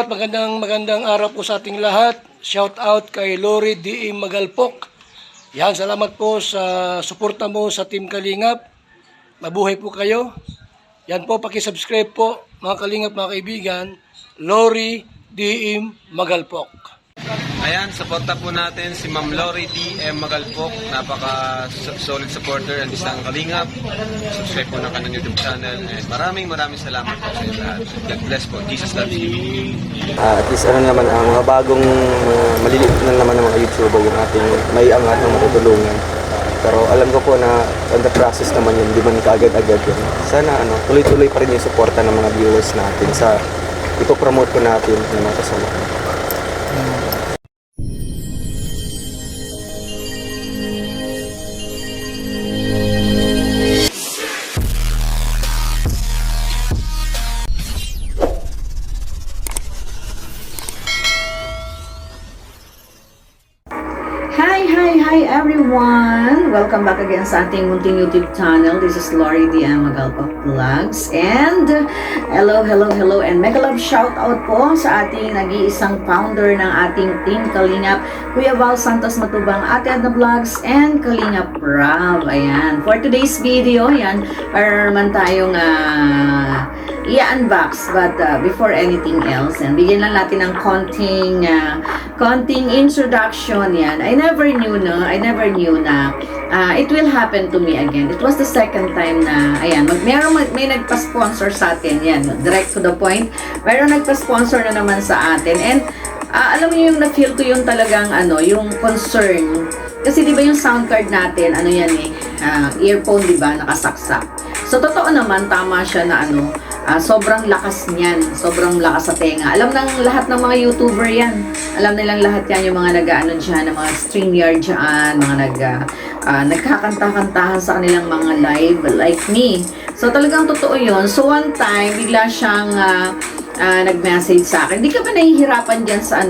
Magandang araw po sa ating lahat. Shout out kay Lori D. Magalpok. Yan, salamat po sa suporta mo sa Team Kalingap. Mabuhay po kayo. Yan po, paki-subscribe po mga Kalingap, mga kaibigan. Lori D. Magalpok. Ayan, suporta po natin si Ma'am Lori D.M. Magalpok. Napaka-solid supporter ng isang Kalingap. Subscribe po ng kanyang YouTube channel. And maraming salamat po sa inyo lahat. God bless po. Jesus loves you. At least naman, mga bagong maliliit na naman ng mga YouTuber yung ating may angat na matutulungan. Pero alam ko po na on the process naman yun, di man kaagad-agad yun. Sana tuloy-tuloy pa rin yung suporta ng mga viewers natin sa ipopromote ko natin ng mga kasama. Hi everyone! Welcome back again sa ating munting YouTube channel. This is Lori D.M. Magalpok Vlogs. And hello and mega love shout out po sa ating nag-iisang founder ng ating Team Kalingap, Kuya Val Santos Matubang, Ate Adna Vlogs, and Kalingap Rob. Ayan. For today's video, yan, para naman tayong i-unbox. But before anything else, and bigyan lang natin ng konting introduction yan. I never knew na it will happen to me again. It was the second time na, ayan, may nagpa-sponsor sa atin, yan, direct to the point. Mayroon nagpa-sponsor na naman sa atin. And alam mo yung na-feel ko yung talagang, yung concern. Kasi di ba yung sound card natin, yan earphone, di ba, nakasaksak. So, totoo naman, tama siya na sobrang lakas niyan. Sobrang lakas sa tenga. Alam ng lahat ng mga YouTuber yan. Alam nilang lahat yan, yung mga dyan, ng mga StreamYard dyan, mga nagkakanta-kantahan sa kanilang mga live, like me. So, talagang totoo yun. So, one time, bigla siyang nag-message sa akin. Hindi ka ba nahihirapan dyan sa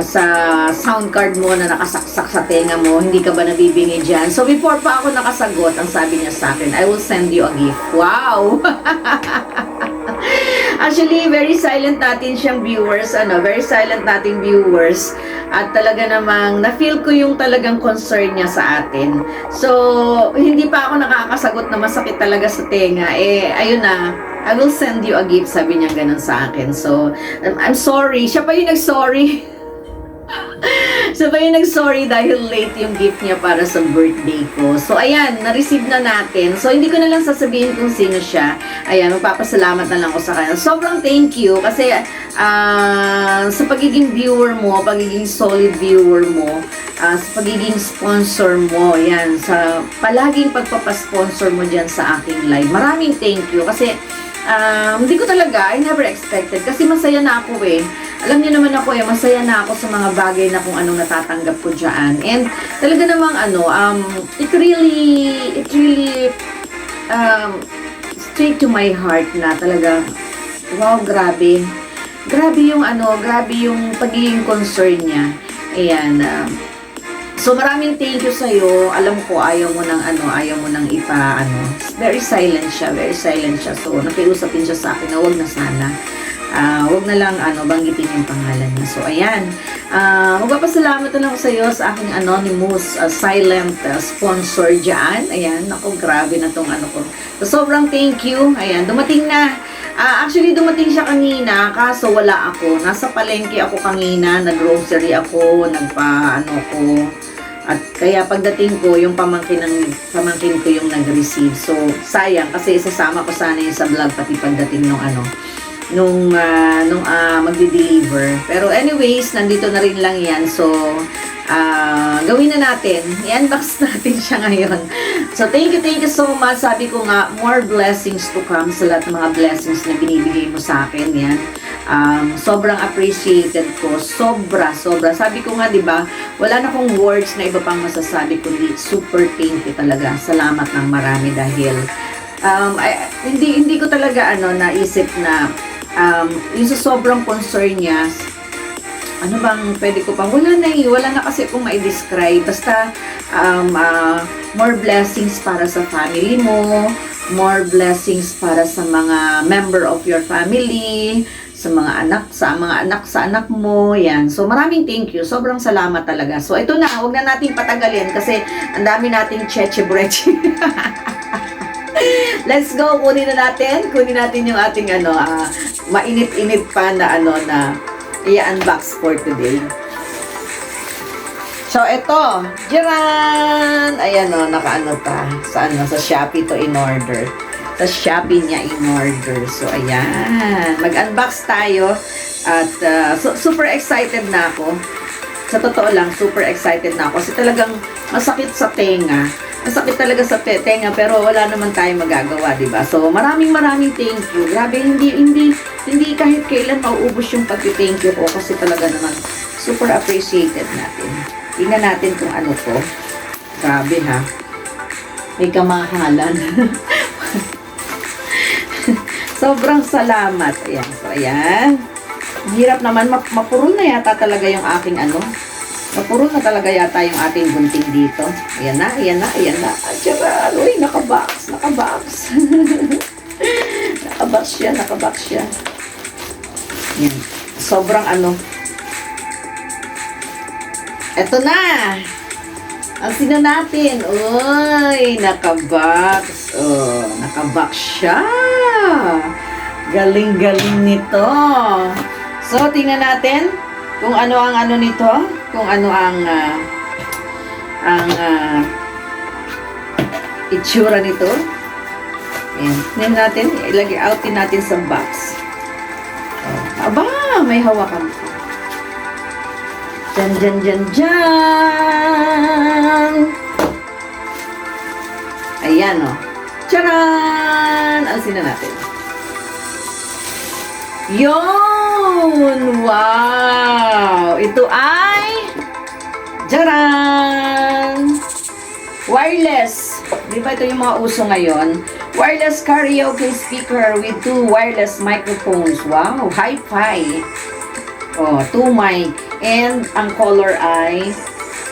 sa sound card mo na nakasaksak sa tenga mo, hindi ka ba nabibingi dyan? So, before pa ako nakasagot, ang sabi niya sa akin, I will send you a gift. Wow! Actually, very silent natin siyang viewers, very silent nating viewers. At talaga namang, na-feel ko yung talagang concern niya sa atin. So, hindi pa ako nakakasagot na masakit talaga sa tenga. Ayun na, I will send you a gift, sabi niya ganun sa akin. So, I'm sorry. Siya pa yung nag-sorry. Siya pa yung nag-sorry dahil late yung gift niya para sa birthday ko. So, ayan, na-receive na natin. So, hindi ko na lang sasabihin kung sino siya. Ayan, magpapasalamat na lang ako sa kanya. Sobrang thank you kasi sa pagiging viewer mo, pagiging solid viewer mo, sa pagiging sponsor mo, yan, sa palaging pagpapasponsor mo dyan sa aking live. Maraming thank you kasi hindi ko talaga, I never expected kasi masaya na ako alam niyo naman ako masaya na ako sa mga bagay na kung anong natatanggap ko dyan. And talaga namang it really straight to my heart na talaga, wow, grabe yung grabe yung pagiging concern niya. Ayan, so maraming thank you sa iyo. Alam ko ayaw mo nang very silent siya. So nakiusapin siya sa akin na wag na sana. Wag na lang banggitin yung pangalan niya. So ayan. Magpapasalamat na lang ako sa iyo sa aking anonymous silent sponsor diyan. Ayan, ako grabe na tong ko. So sobrang thank you. Ayan, dumating na. Actually, dumating siya kanina, kaso wala ako. Nasa palengke ako kanina, nag-grocery ako, ko. At kaya pagdating ko, yung pamangkin ko yung nag-receive. So, sayang, kasi isasama ko sana yun sa vlog, pati pagdating nung magdi-deliver. Pero anyways, nandito na rin lang yan. So, gawin na natin. I-unbox natin siya ngayon. So, thank you so much. Sabi ko nga, more blessings to come sa lahat ng mga blessings na binibigay mo sa akin. Yan. Sobrang appreciated ko. Sobra. Sabi ko nga, di ba, wala na akong words na iba pang masasabi, kundi super thank you talaga. Salamat ng marami dahil hindi ko talaga naisip na yung sa sobrang concern niya, ano bang pwede ko pang, wala na kasi kung ma-describe, basta more blessings para sa family mo, more blessings para sa mga member of your family, sa mga anak mo, yan. So, maraming thank you. Sobrang salamat talaga. So, ito na, huwag na natin patagalin kasi ang dami nating cheche-breche. Let's go, kunin natin yung ating mainit-init pa na na i-unbox for today. So, ito, jaran! Ayan nakaano ta. Sa Shopee to in order. Sa Shopee niya in order. So, ayan. Mag-unbox tayo. At super excited na ako. Sa totoo lang, super excited na ako. Kasi talagang masakit sa tenga. Masakit talaga sa tenga. Pero wala naman tayong magagawa, diba? So, maraming thank you. Grabe, hindi kahit kailan mauubos yung pag-thank you ko. Kasi talaga naman, super appreciated natin. Tingnan natin kung ano to. Grabe ha. May kamahalan. Sobrang salamat. Ayan. So, ayan. Hirap naman. Mapurol na yata talaga yung aking Mapurol na talaga yata yung ating gunting dito. Ayan na. Ay, tiyara. Uy, nakabox. Nakabox siya. Ayan. Sobrang Eto na! Ang sino natin? Uy, nakabox. Oh, nakabox siya. Galing-galing nito. So, tingnan natin kung ano ang nito. Kung ano ang itsura nito. Ayan. Tingnan natin. Ilagay outin natin sa box. Oh. Aba, may hawakan pa. Jan. Ayan, Tcharan! Alisin na natin. Yun! Wow! Ito ay Tcharan! Wireless. Di ba ito yung mga uso ngayon? Wireless karaoke speaker with 2 wireless microphones. Wow! Hi-fi. Oh, 2 mic. And ang color ay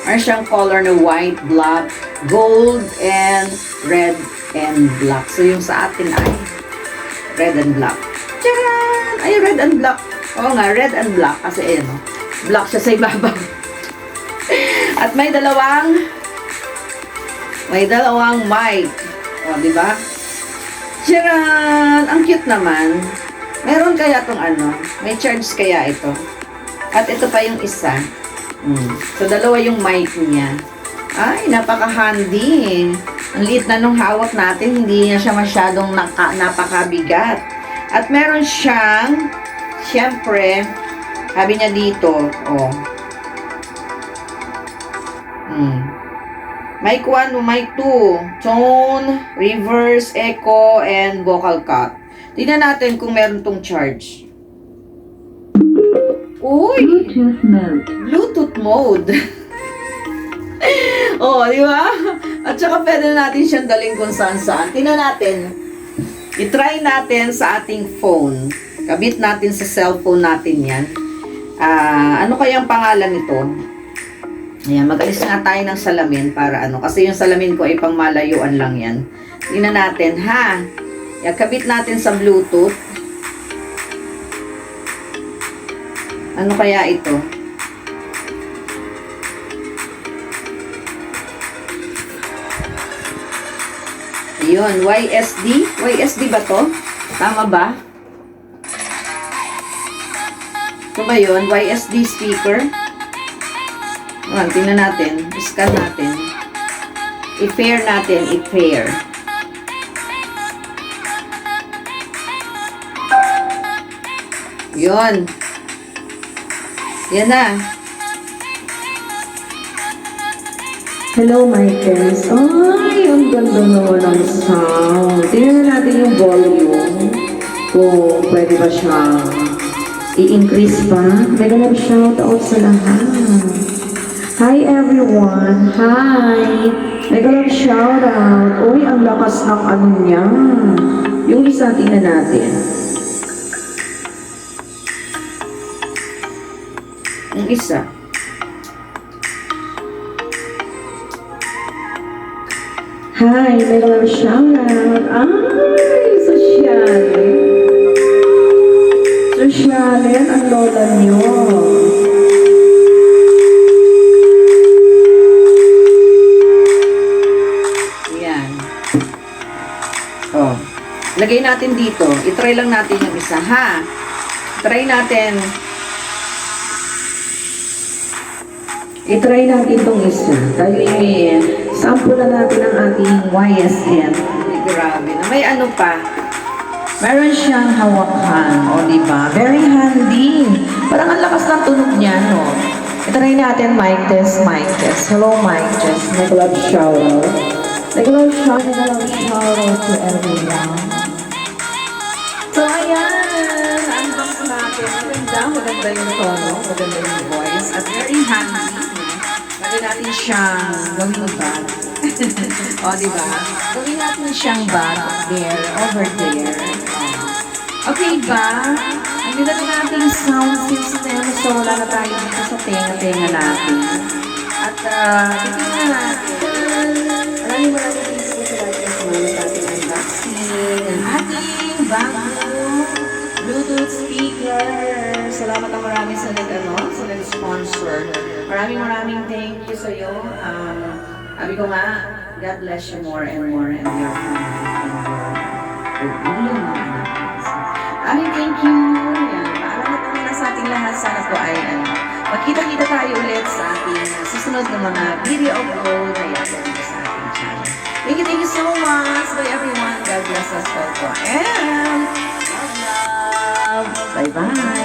meron siyang color na white, black, gold, and red and black. So, yung sa atin ay red and black. Tcharan! Ay, red and black. Oo nga, red and black. Kasi, ayan, black siya sa ibabaw. At may dalawang mic. O, diba? Tcharan! Ang cute naman. Meron kaya tong may charge kaya ito. At ito pa yung isa. So, dalawa yung mic niya. Ay, napaka-handy. Ang liit na nung hawak natin, hindi niya siya masyadong napakabigat. At meron siyang, syempre, sabi niya dito, mic 1, mic 2, tone, reverse, echo, and vocal cut. Tingnan natin kung meron tong charge. Uy! Bluetooth mode. Oh, di ba? At saka pwede natin siyang dalhin kung saan-saan. Tingnan natin. I-try natin sa ating phone. Kabit natin sa cellphone natin yan. Ano kayang pangalan nito? Ayan, mag-alis nga tayo ng salamin para kasi yung salamin ko ay pang malayuan lang yan. Tingnan natin, ha? Kabit natin sa Bluetooth. Ano kaya ito? Ayun, YSD. YSD ba to? Tama ba? Ito ba yun? YSD speaker. Tingnan natin. Scan natin. I-pair natin. I-pair. Yun. Yan na. Hello, my friends. Ay, ang ganda naman ng sound. Tingnan natin yung volume. Kung pwede ba siyang i-increase pa. Mega love shout out sa lahat. Hi, everyone. Hi. Mega love shout out. Uy, ang lakas ng niya. Yung isa, tingnan natin. Yung isa. Hi, may mga shoutout. Ay, sosyale. Sosyale, ang lola niyo. Yan. Oh. Lagay natin dito. I-try lang natin yung isa, ha? Try natin. I-try natin itong isa. Tayo sample na natin ang ating YSN. Ay, grabe na. May ano pa. Meron siyang hawakan, o diba? Very handy. Parang ang lakas ng tunog niya, no? I-try natin, mic test, mic test. Hello, mic test. Nag-love shoutout. Nag-love shoutout to everyone. So, ayan. Unbox natin. Maganda yung tono, maganda yung voice, at very handy. Pwede natin siyang gawing bag. O, diba? Gawin natin siyang bag there, over there. Okay ba? Ang ganda na nating sound system. So, wala na tayo dito sa tenga-tenga natin. At, tingnan natin. Maraming thanks po sa lahat ng sumama sa ating unboxing ng ating bagong Bluetooth speaker. Salamat ang marami sa nag-sponsor. Maraming thank you sa iyo. Sabi ko nga, God bless you more and more and your family and your thank you. Yan. Paalam na muna sa ating lahat. Sana po ay magkita-kita tayo ulit sa ating susunod na mga video upload na yan sa ating channel. Thank you so much. Bye everyone. God bless us all po. And love. Bye-bye.